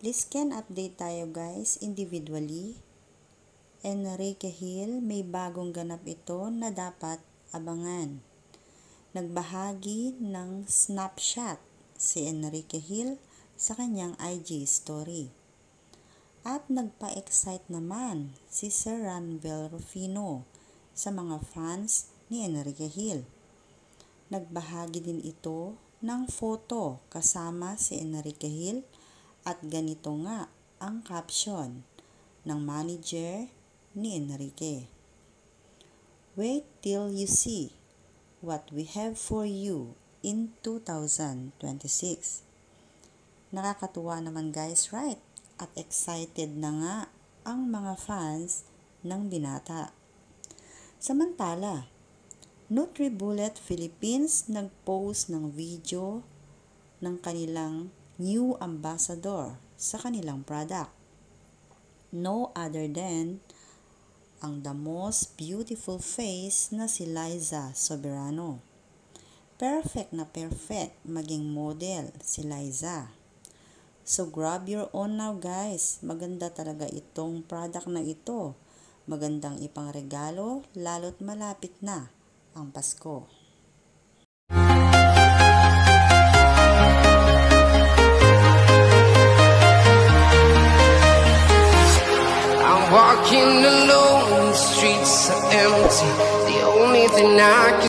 Lisken update tayo guys, individually. Enrique Hill, may bagong ganap ito na dapat abangan. Nagbahagi ng snapshot si Enrique Hill sa kanyang IG story. At nagpa-excite naman si Sir Ranvel Rufino sa mga fans ni Enrique Hill. Nagbahagi din ito ng photo kasama si Enrique Hill at ganito nga ang caption ng manager ni Enrique. Wait till you see what we have for you in 2026. Nakakatuwa naman guys, right? At excited na nga ang mga fans ng binata. Samantala, NutriBullet Philippines nag-post ng video ng kanilang new ambassador sa kanilang product. No other than ang the most beautiful face na si Liza Soberano. Perfect na perfect maging model si Liza. So grab your own now guys. Maganda talaga itong product na ito. Magandang ipangregalo lalo't malapit na ang Pasko. Walking alone, the streets are empty. The only thing I can